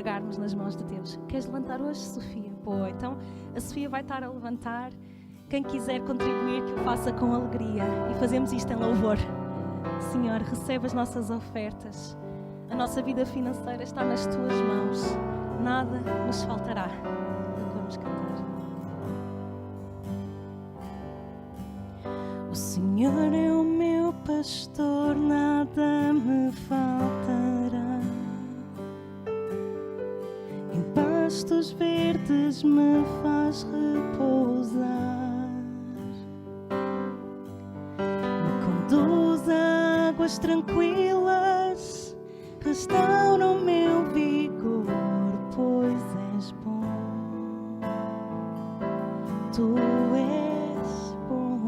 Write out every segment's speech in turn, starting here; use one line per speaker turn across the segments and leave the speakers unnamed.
entregarmos nas mãos de Deus. Queres levantar hoje, Sofia? Boa, então a Sofia vai estar a levantar. Quem quiser contribuir, que o faça com alegria. E fazemos isto em louvor. Senhor, recebe as nossas ofertas. A nossa vida financeira está nas Tuas mãos. Nada nos faltará. Vamos cantar. O Senhor é o meu pastor, nada me faltará. Em pastos verdes me faz repousar. Águas tranquilas restauram meu vigor, pois és bom. Tu és bom.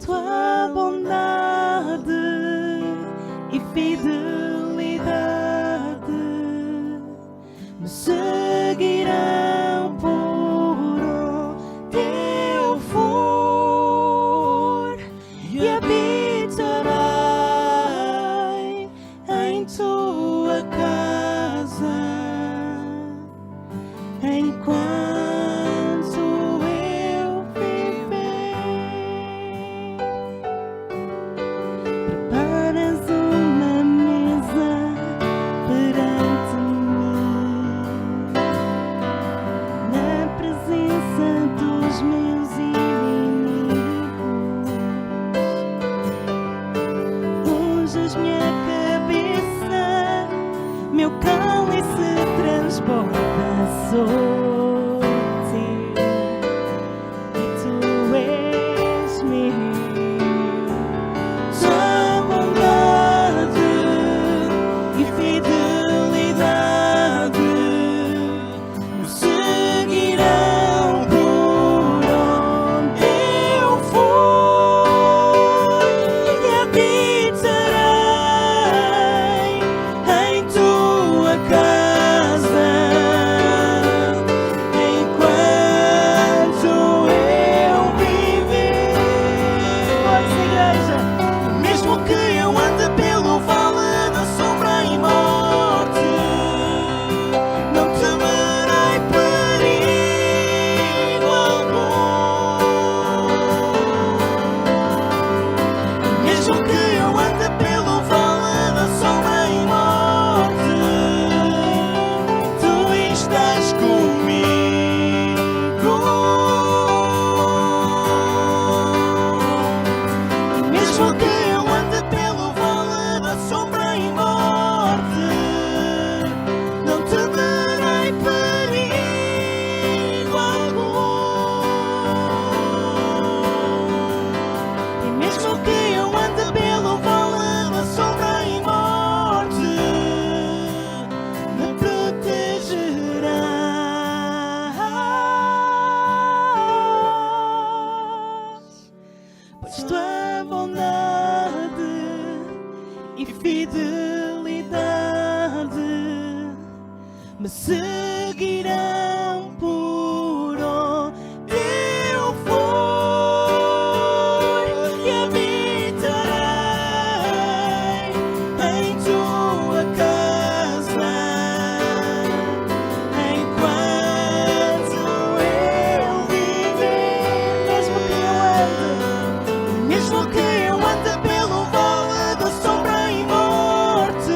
Tua bondade e fidelidade me seguirão por onde eu for e habitarei em tua casa enquanto eu viver. Preparas uma mesa perante mim, na presença dos meus inimigos. Unges minha cabeça, meu cálice transborda, sou teu e tu és meu. Tua bondade e fidelidade me seguirão por onde eu for e habitarei em tua casa enquanto eu viver. Força, igreja! Mesmo que eu ande pelo vale da sombra e morte, não temerei perigo algum. Mesmo que eu ande pelo vale da sombra e morte, tu estás comigo. Mesmo que eu ande pelo vale da sombra e morte, não temerei perigo algum. E mesmo que eu ande pelo vale da sombra e morte, me protegerás, pois tua bondade e fidelidade me seguirão por onde eu for e habitarei em tua casa enquanto eu viver. Mesmo que eu ande pelo vale da sombra e morte,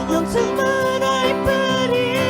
não temerei perigo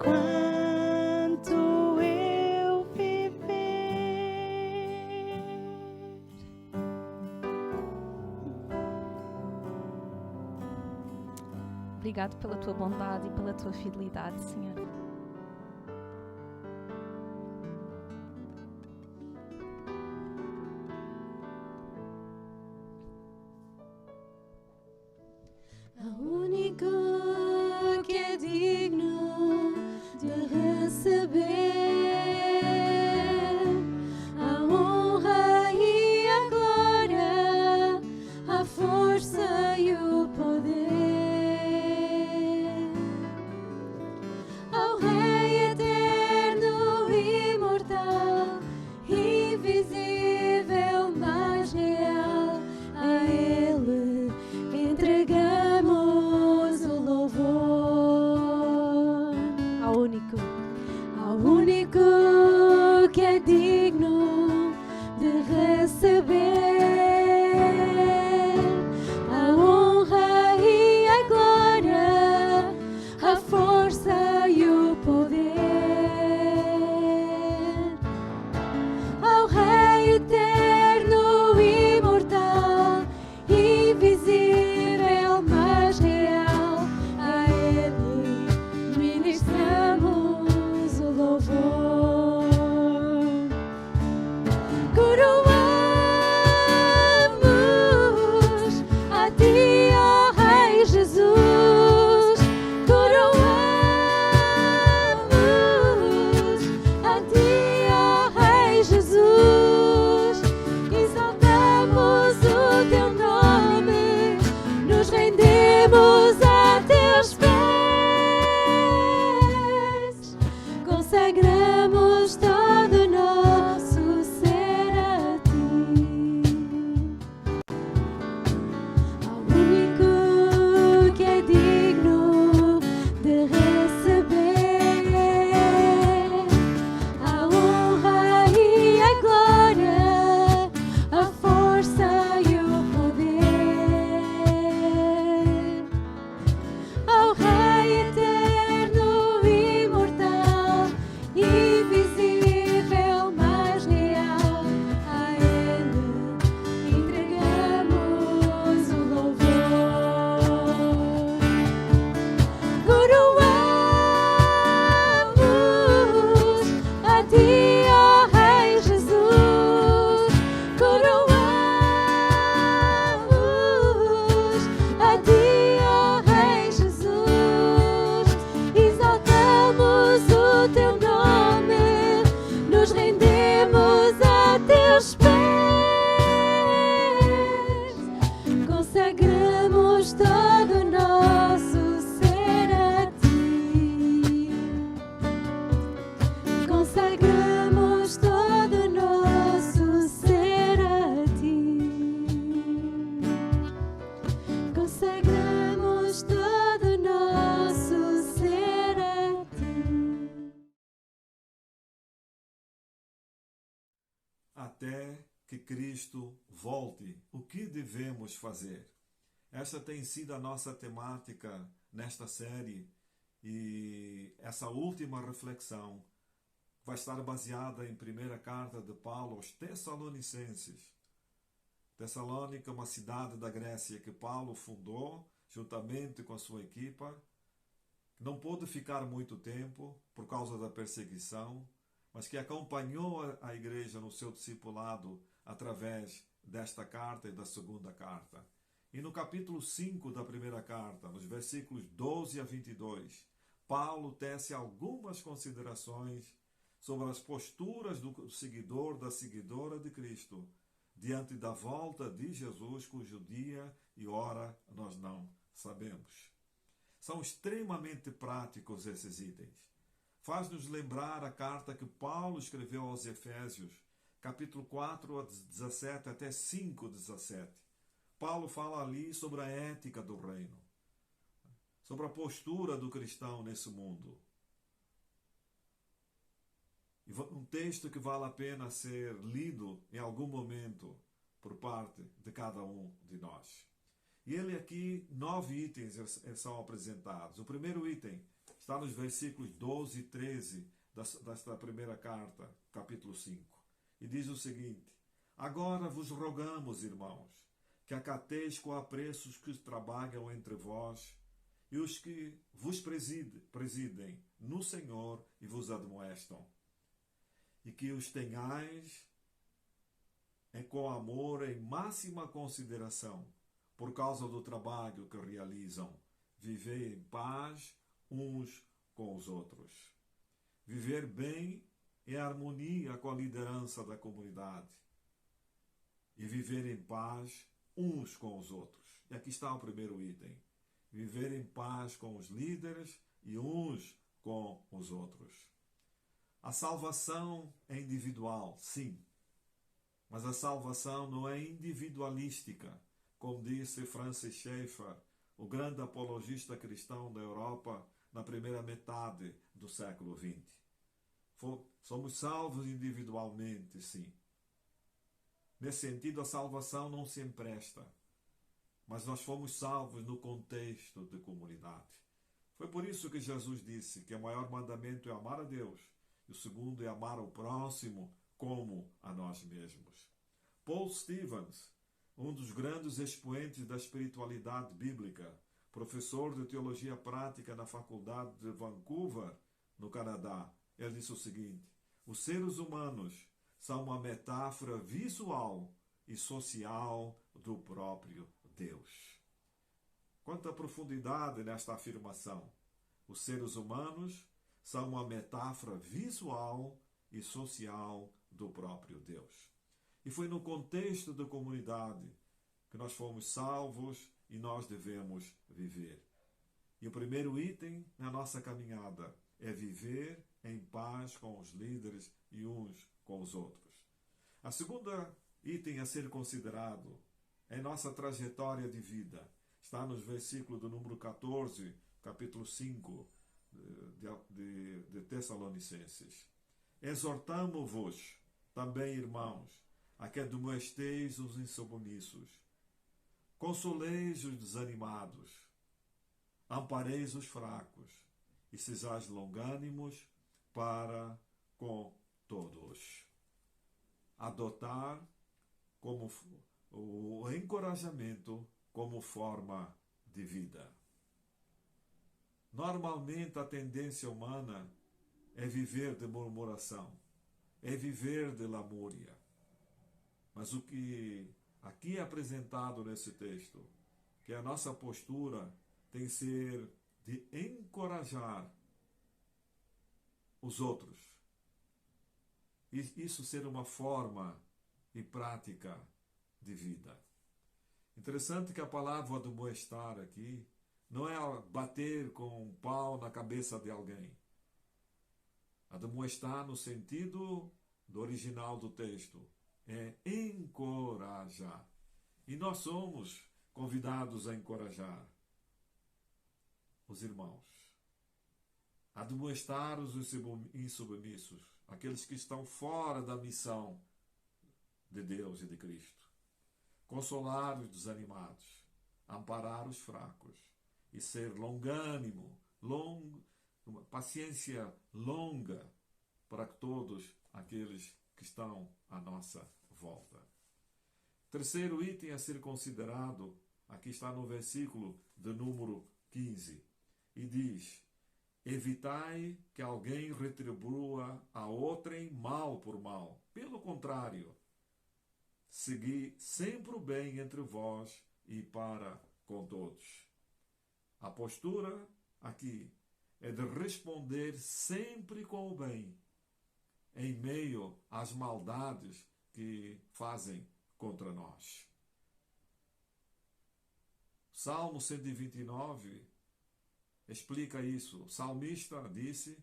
enquanto eu viver. Obrigado pela tua bondade e pela tua fidelidade, Senhor.
Ao único que é digno de receber a honra e a glória, a força e o poder. Ao Rei eterno, imortal, invisível, mas real, a Ele entregamos o louvor. Ao único que é digno de receber a honra e a glória, a força e o poder. Ao Rei eterno, imortal, invisível, mas real, a Ele ministramos o louvor. Coroamos a Ti, ó Rei Jesus. Coroamos a Ti, ó Rei Jesus. Exaltamos o Teu nome, nos rendemos a Teus pés, consagramos todo o nosso ser a Ti. Ao único que é digno de receber a honra e a glória, a força e o poder. Ao Rei eterno, imortal, invisível, mas real, a Ele entregamos o louvor. Coroamos a Ti, ó Rei Jesus. Coroamos a Ti, ó Rei Jesus. Exaltamos o Teu nome, nos rendemos a Teus pés, consagramos todo o nosso ser a Ti. Consagramos todo o nosso ser a Ti. Consagramos todo o nosso ser a Ti.
Até que Cristo volte, o que devemos fazer? Esta tem sido a nossa temática nesta série e essa última reflexão vai estar baseada em primeira carta de Paulo aos Tessalonicenses. Tessalônica é uma cidade da Grécia que Paulo fundou juntamente com a sua equipa. Não pôde ficar muito tempo por causa da perseguição, mas que acompanhou a igreja no seu discipulado através desta carta e da segunda carta. E no capítulo 5 da primeira carta, nos versículos 12 a 22, Paulo tece algumas considerações sobre as posturas do seguidor, da seguidora de Cristo, diante da volta de Jesus, cujo dia e hora nós não sabemos. São extremamente práticos esses itens. Faz-nos lembrar a carta que Paulo escreveu aos Efésios, capítulo 4, 17 até 5, 17. Paulo fala ali sobre a ética do reino, sobre a postura do cristão nesse mundo. Um texto que vale a pena ser lido em algum momento por parte de cada um de nós. E ele aqui, 9 itens são apresentados. O primeiro item Está nos versículos 12 e 13 desta primeira carta, capítulo 5. E diz o seguinte: agora vos rogamos, irmãos, que acateis com apreço os que trabalham entre vós e os que vos presidem no Senhor e vos admoestam, e que os tenhais com amor em máxima consideração, por causa do trabalho que realizam. Vivei em paz uns com os outros. Viver bem em harmonia com a liderança da comunidade. E viver em paz uns com os outros. E aqui está o primeiro item. Viver em paz com os líderes e uns com os outros. A salvação é individual, sim. Mas a salvação não é individualística, como disse Francis Schaeffer, o grande apologista cristão da Europa na primeira metade do século XX. Somos salvos individualmente, sim. Nesse sentido, a salvação não se empresta, mas nós fomos salvos no contexto de comunidade. Foi por isso que Jesus disse que o maior mandamento é amar a Deus, e o segundo é amar o próximo como a nós mesmos. Paul Stevens, um dos grandes expoentes da espiritualidade bíblica, professor de teologia prática na Faculdade de Vancouver, no Canadá, ele disse o seguinte: os seres humanos são uma metáfora visual e social do próprio Deus. Quanta profundidade nesta afirmação! Os seres humanos são uma metáfora visual e social do próprio Deus. E foi no contexto da comunidade que nós fomos salvos e nós devemos viver. E o primeiro item na nossa caminhada é viver em paz com os líderes e uns com os outros. A segunda item a ser considerado é nossa trajetória de vida. Está nos versículos do número 14, capítulo 5 de Tessalonicenses. Exortamo-vos também, irmãos, a que admoesteis os insubmissos, consoleis os desanimados, ampareis os fracos, e sejais longânimos para com todos. Adotar como o encorajamento como forma de vida. Normalmente a tendência humana é viver de murmuração, é viver de lamúria. Mas o que aqui é apresentado nesse texto, que a nossa postura tem que ser de encorajar os outros. E isso ser uma forma e prática de vida. Interessante que a palavra admoestar aqui não é bater com um pau na cabeça de alguém. Admoestar no sentido do original do texto é encorajar. E nós somos convidados a encorajar os irmãos. Admoestar os insubmissos, aqueles que estão fora da missão de Deus e de Cristo. Consolar os desanimados, amparar os fracos e ser longânimo, uma paciência longa para todos aqueles que estão à nossa volta. Terceiro item a ser considerado, aqui está no versículo de número 15, e diz: evitai que alguém retribua a outrem mal por mal. Pelo contrário, segui sempre o bem entre vós e para com todos. A postura aqui é de responder sempre com o bem, em meio às maldades que fazem contra nós. Salmo 129 explica isso. O salmista disse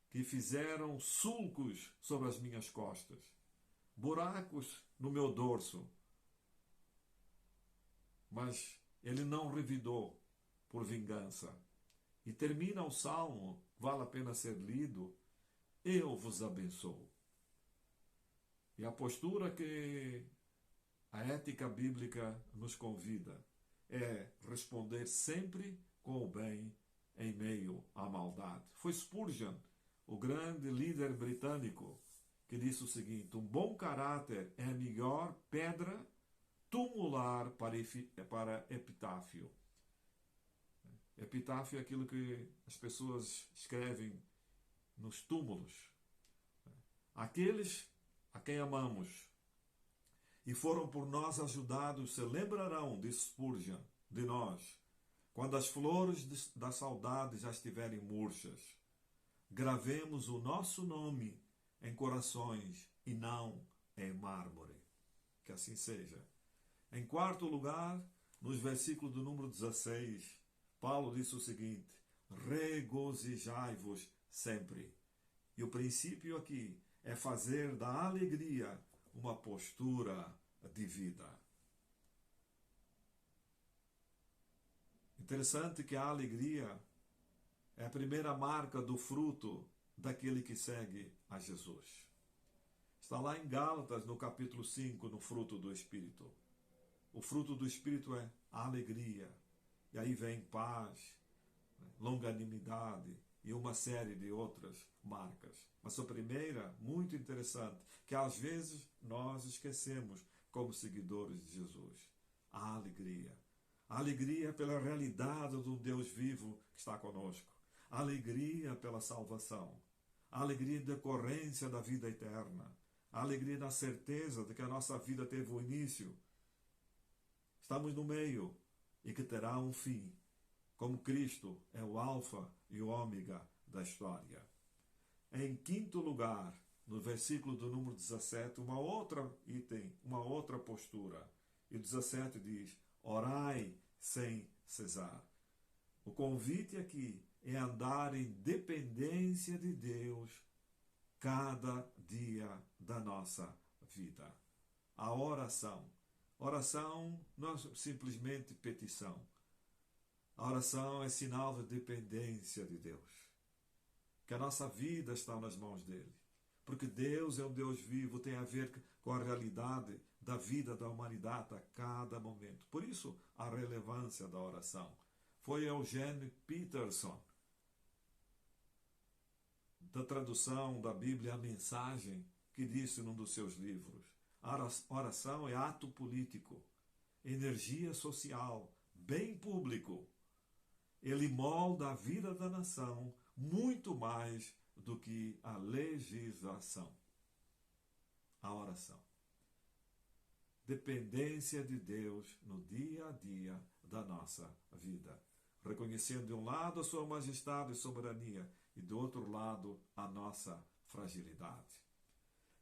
que fizeram sulcos sobre as minhas costas, buracos no meu dorso. Mas ele não revidou por vingança. E termina o salmo, vale a pena ser lido: eu vos abençoo. E a postura que a ética bíblica nos convida é responder sempre com o bem em meio à maldade. Foi Spurgeon, o grande líder britânico, que disse o seguinte: um bom caráter é a melhor pedra tumular para epitáfio. Epitáfio é aquilo que as pessoas escrevem nos túmulos. Aqueles a quem amamos e foram por nós ajudados se lembrarão, disse Spurgeon, de nós, quando as flores da saudade já estiverem murchas. Gravemos o nosso nome em corações e não em mármore. Que assim seja. Em quarto lugar, nos versículos do número 16, Paulo disse o seguinte: regozijai-vos sempre. E o princípio aqui é fazer da alegria uma postura de vida. Interessante que a alegria é a primeira marca do fruto daquele que segue a Jesus. Está lá em Gálatas, no capítulo 5, no fruto do Espírito. O fruto do Espírito é a alegria. E aí vem paz, longanimidade e uma série de outras marcas. Mas a primeira, muito interessante, que às vezes nós esquecemos como seguidores de Jesus: a alegria. A alegria pela realidade do Deus vivo que está conosco. A alegria pela salvação. A alegria em decorrência da vida eterna. A alegria na certeza de que a nossa vida teve um início. Estamos no meio e que terá um fim. Como Cristo é o alfa e o ômega da história. Em quinto lugar, no versículo do número 17, uma outra postura. E o 17 diz: orai sem cessar. O convite aqui é andar em dependência de Deus cada dia da nossa vida. A oração. Oração não é simplesmente petição. A oração é sinal de dependência de Deus. Que a nossa vida está nas mãos dele. Porque Deus é um Deus vivo, tem a ver com a realidade da vida da humanidade a cada momento. Por isso, a relevância da oração. Foi Eugene Peterson, da tradução da Bíblia A Mensagem, que disse num dos seus livros: a oração é ato político, energia social, bem público. Ele molda a vida da nação muito mais do que a legislação. A oração. Dependência de Deus no dia a dia da nossa vida. Reconhecendo de um lado a sua majestade e soberania e do outro lado a nossa fragilidade.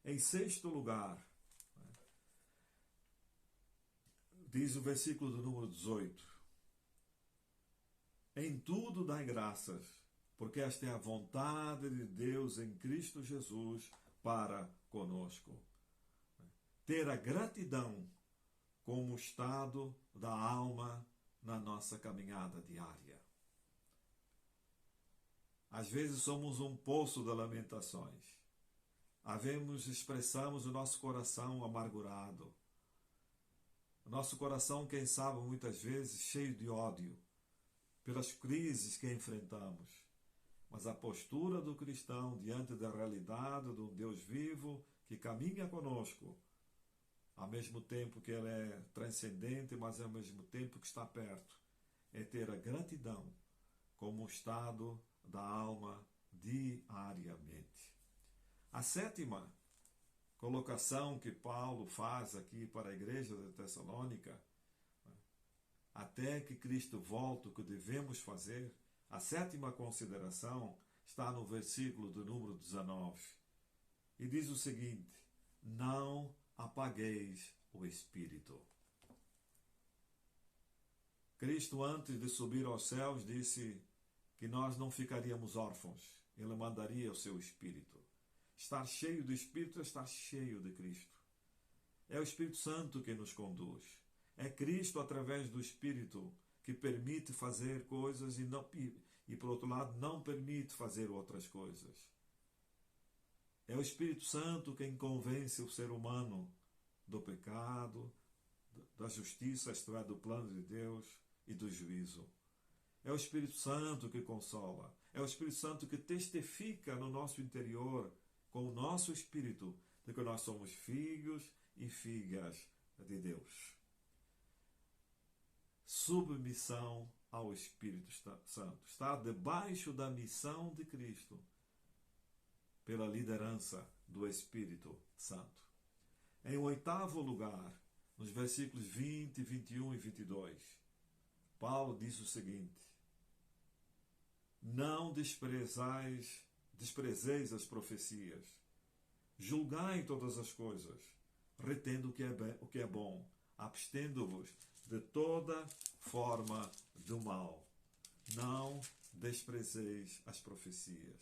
Em sexto lugar, diz o versículo do número 18: em tudo dai graças, porque esta é a vontade de Deus em Cristo Jesus para conosco. Ter a gratidão como estado da alma na nossa caminhada diária. Às vezes somos um poço de lamentações. Expressamos o nosso coração amargurado. O nosso coração, quem sabe, muitas vezes cheio de ódio pelas crises que enfrentamos. Mas a postura do cristão diante da realidade de um Deus vivo que caminha conosco, ao mesmo tempo que ele é transcendente, mas ao mesmo tempo que está perto, é ter a gratidão como um estado da alma diariamente. A sétima colocação que Paulo faz aqui para a igreja de Tessalônica, até que Cristo volte, o que devemos fazer, a sétima consideração está no versículo do número 19. E diz o seguinte: não apagueis o Espírito. Cristo, antes de subir aos céus, disse que nós não ficaríamos órfãos. Ele mandaria o seu Espírito. Estar cheio do Espírito é estar cheio de Cristo. É o Espírito Santo que nos conduz. É Cristo, através do Espírito, que permite fazer coisas e por outro lado, não permite fazer outras coisas. É o Espírito Santo quem convence o ser humano do pecado, da justiça, isto é, do plano de Deus e do juízo. É o Espírito Santo que consola. É o Espírito Santo que testifica no nosso interior, com o nosso espírito, de que nós somos filhos e filhas de Deus. Submissão ao Espírito Santo. Estar debaixo da missão de Cristo, pela liderança do Espírito Santo. Em oitavo lugar, nos versículos 20, 21 e 22, Paulo diz o seguinte: não desprezeis as profecias, julgai todas as coisas, retendo o que é bom, abstendo-vos de toda forma do mal. Não desprezeis as profecias.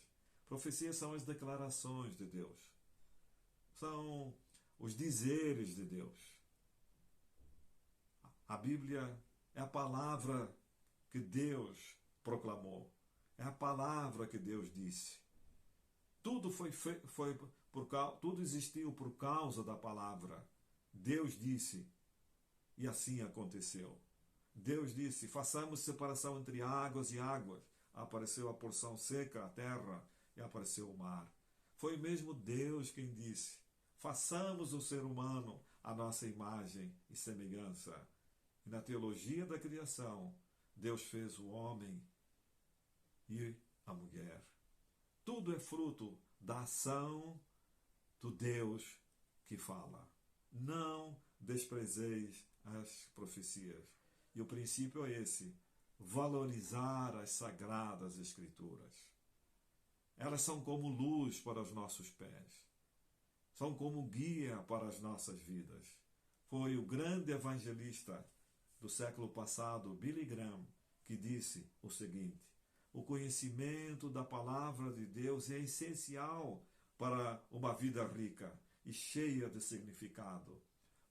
Profecias são as declarações de Deus. São os dizeres de Deus. A Bíblia é a palavra que Deus proclamou. É a palavra que Deus disse. Tudo tudo existiu por causa da palavra. Deus disse, e assim aconteceu. Deus disse: façamos separação entre águas e águas. Apareceu a porção seca, a terra, e apareceu o mar. Foi mesmo Deus quem disse: façamos o ser humano à nossa imagem e semelhança. E na teologia da criação, Deus fez o homem e a mulher. Tudo é fruto da ação do Deus que fala. Não desprezeis as profecias. E o princípio é esse: valorizar as sagradas Escrituras. Elas são como luz para os nossos pés. São como guia para as nossas vidas. Foi o grande evangelista do século passado, Billy Graham, que disse o seguinte: o conhecimento da palavra de Deus é essencial para uma vida rica e cheia de significado,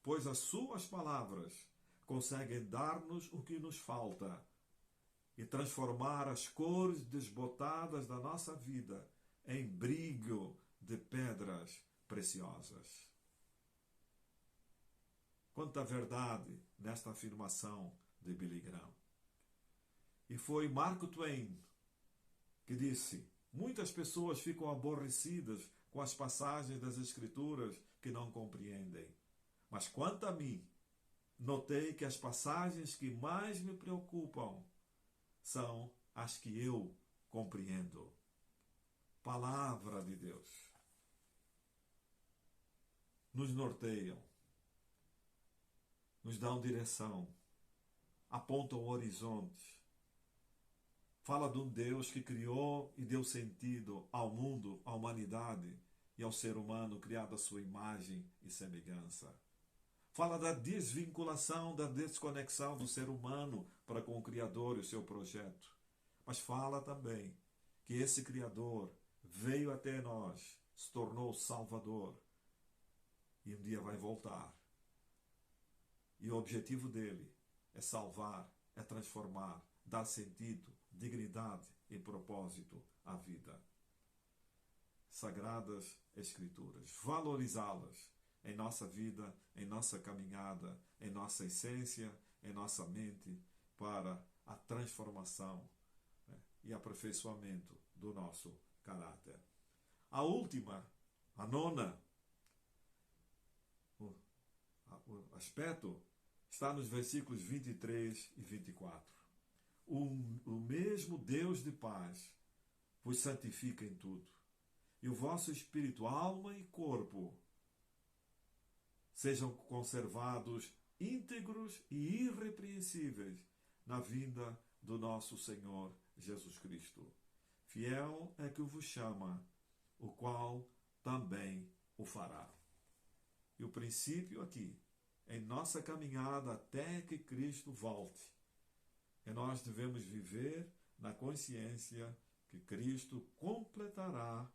pois as suas palavras conseguem dar-nos o que nos falta e transformar as cores desbotadas da nossa vida em brilho de pedras preciosas. Quanta verdade nesta afirmação de Billy Graham. E foi Mark Twain que disse: muitas pessoas ficam aborrecidas com as passagens das Escrituras que não compreendem. Mas quanto a mim, notei que as passagens que mais me preocupam são as que eu compreendo. Palavra de Deus. Nos norteiam, nos dão direção, apontam horizontes. Fala de um Deus que criou e deu sentido ao mundo, à humanidade e ao ser humano criado à sua imagem e semelhança. Fala da desvinculação, da desconexão do ser humano para com o Criador e o seu projeto. Mas fala também que esse Criador veio até nós, se tornou Salvador e um dia vai voltar. E o objetivo dele é salvar, é transformar, dar sentido, dignidade e propósito à vida. Sagradas Escrituras, valorizá-las em nossa vida, em nossa caminhada, em nossa essência, em nossa mente, para a transformação, né, e aperfeiçoamento do nosso caráter. A última, a nona, o aspecto está nos versículos 23 e 24. O mesmo Deus de paz vos santifica em tudo, e o vosso espírito, alma e corpo sejam conservados íntegros e irrepreensíveis na vinda do nosso Senhor Jesus Cristo. Fiel é que vos chama, o qual também o fará. E o princípio aqui, em nossa caminhada até que Cristo volte, é nós devemos viver na consciência que Cristo completará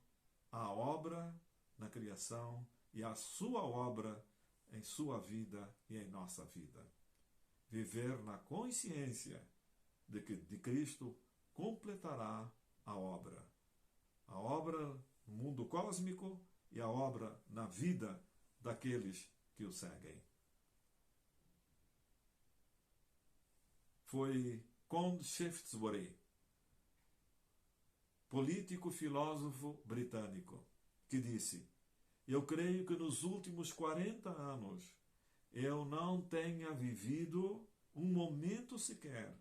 a obra na criação e a sua obra em sua vida e em nossa vida. Viver na consciência de que de Cristo completará a obra. A obra no mundo cósmico e a obra na vida daqueles que o seguem. Foi Conde Shaftesbury, político filósofo britânico, que disse: eu creio que nos últimos 40 anos eu não tenha vivido um momento sequer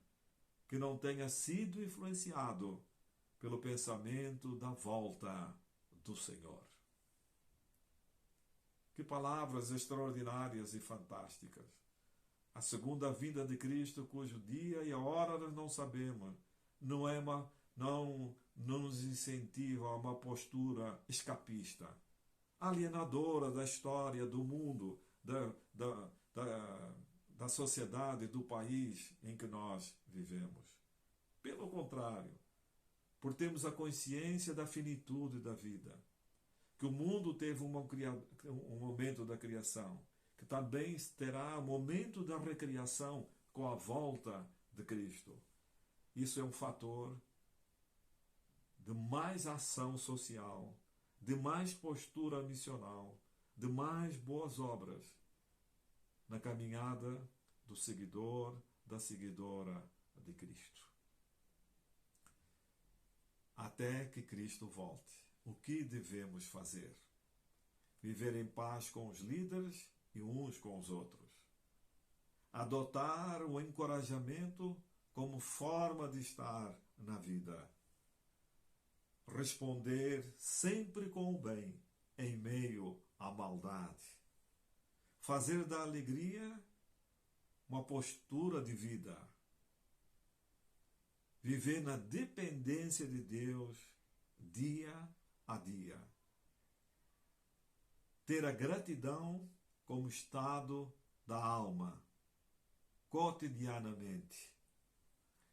que não tenha sido influenciado pelo pensamento da volta do Senhor. Que palavras extraordinárias e fantásticas. A segunda vinda de Cristo, cujo dia e a hora nós não sabemos, não nos incentiva a uma postura escapista, alienadora da história, do mundo, da sociedade, do país em que nós vivemos. Pelo contrário, por termos a consciência da finitude da vida, que o mundo teve um momento da criação, que também terá um momento da recriação com a volta de Cristo. Isso é um fator de mais ação social, de mais postura missional, de mais boas obras na caminhada do seguidor, da seguidora de Cristo. Até que Cristo volte, o que devemos fazer? Viver em paz com os líderes e uns com os outros. Adotar o encorajamento como forma de estar na vida. Responder sempre com o bem em meio à maldade. Fazer da alegria uma postura de vida. Viver na dependência de Deus dia a dia. Ter a gratidão como estado da alma, cotidianamente.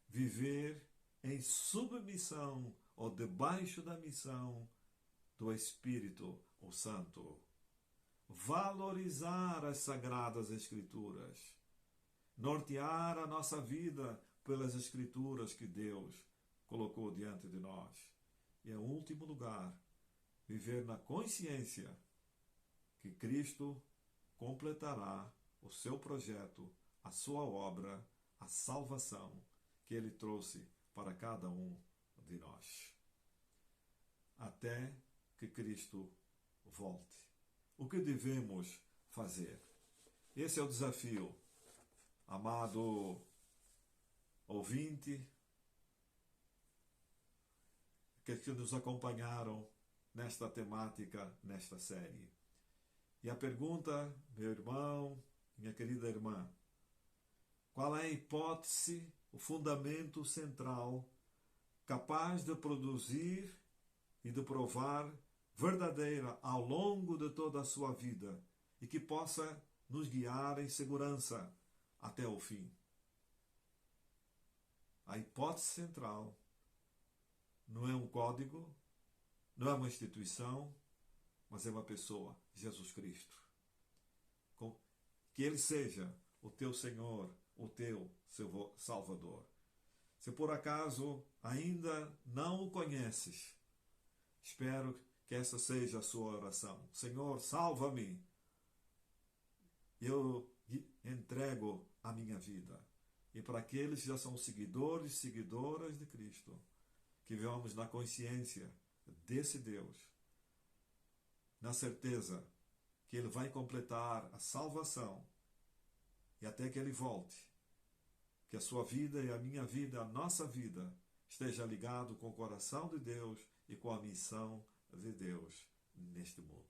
Viver em submissão ou debaixo da missão do Espírito o Santo. Valorizar as Sagradas Escrituras. Nortear a nossa vida pelas Escrituras que Deus colocou diante de nós. E, em último lugar, viver na consciência que Cristo completará o seu projeto, a sua obra, a salvação que Ele trouxe para cada um de nós. Até que Cristo volte. O que devemos fazer? Esse é o desafio, amado ouvinte, que nos acompanharam nesta temática, nesta série. E a pergunta, meu irmão, minha querida irmã, qual é a hipótese, o fundamento central capaz de produzir e de provar verdadeira ao longo de toda a sua vida e que possa nos guiar em segurança até o fim? A hipótese central não é um código, não é uma instituição, mas é uma pessoa, Jesus Cristo. Que Ele seja o teu Senhor, o teu Salvador. Se por acaso ainda não o conheces, espero que essa seja a sua oração. Senhor, salva-me. Eu entrego a minha vida. E para aqueles que já são seguidores e seguidoras de Cristo, que vivamos na consciência desse Deus, na certeza que Ele vai completar a salvação e até que Ele volte, que a sua vida e a minha vida, a nossa vida, esteja ligado com o coração de Deus e com a missão de Deus neste mundo.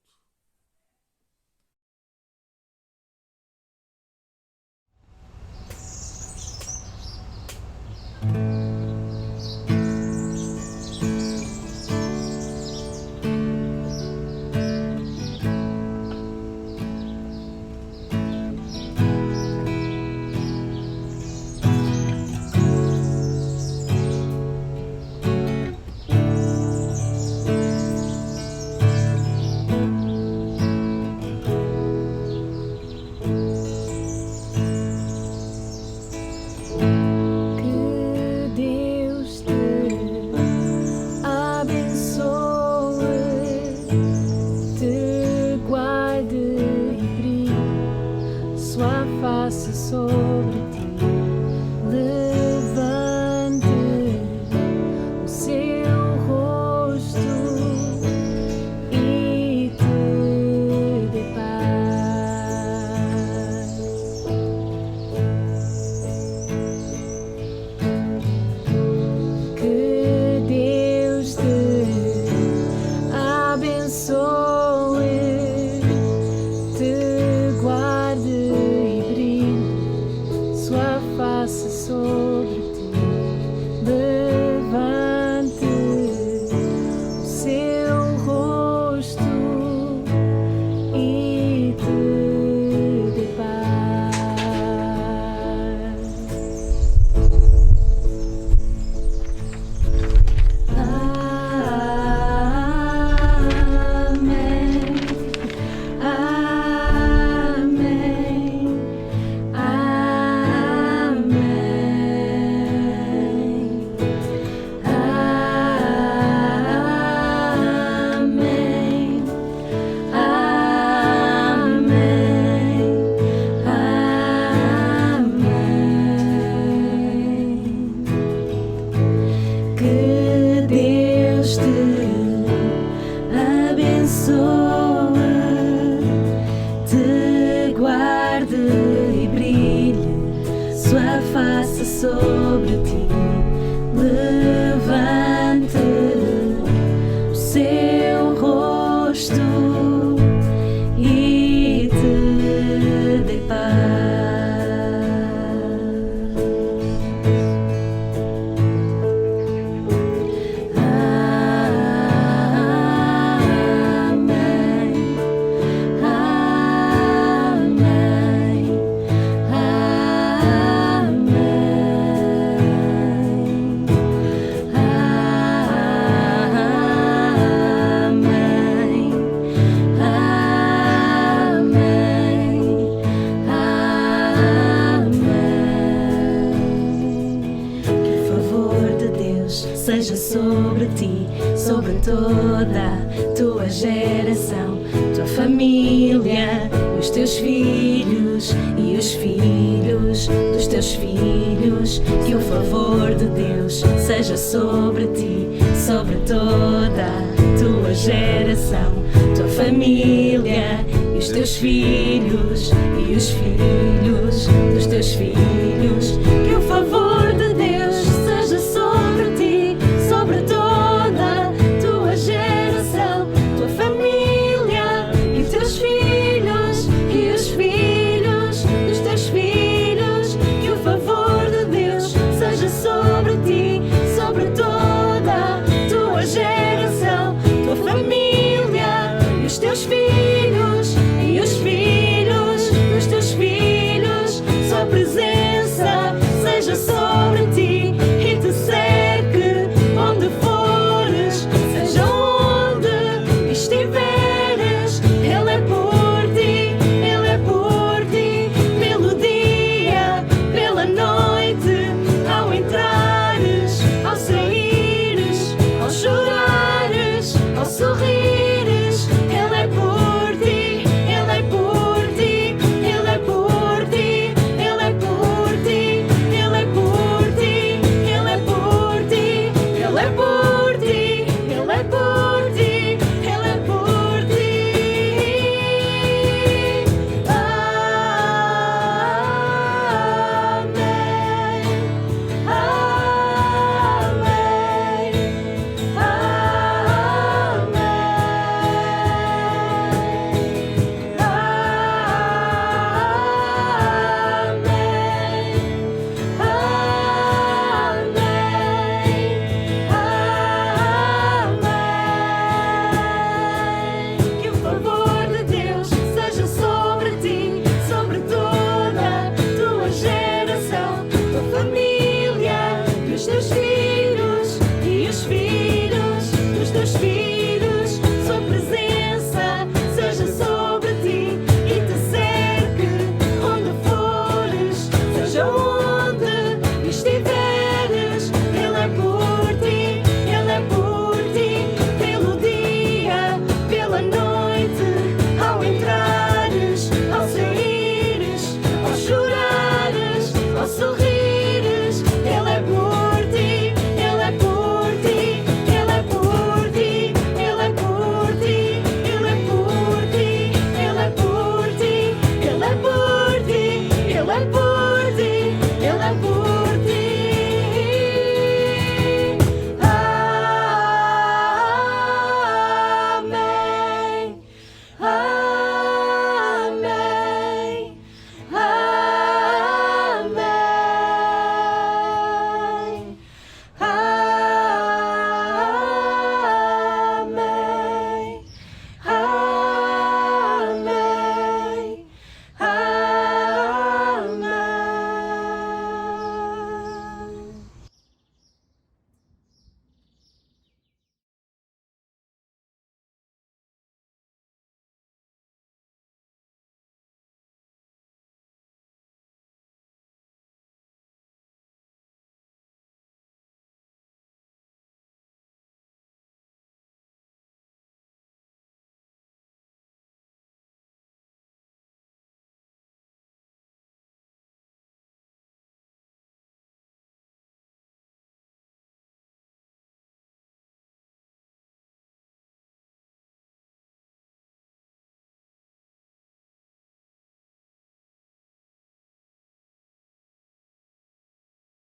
sobre ti. Levante o seu rosto e te dê paz. Seja sobre ti, sobre toda a tua geração, tua família, os teus filhos e os filhos dos teus filhos. Que o favor de Deus seja sobre ti, sobre toda a tua geração, tua família e os teus filhos e os filhos dos teus filhos. Que o favor de Deus seja sobre ti, sobre toda a tua geração, tua família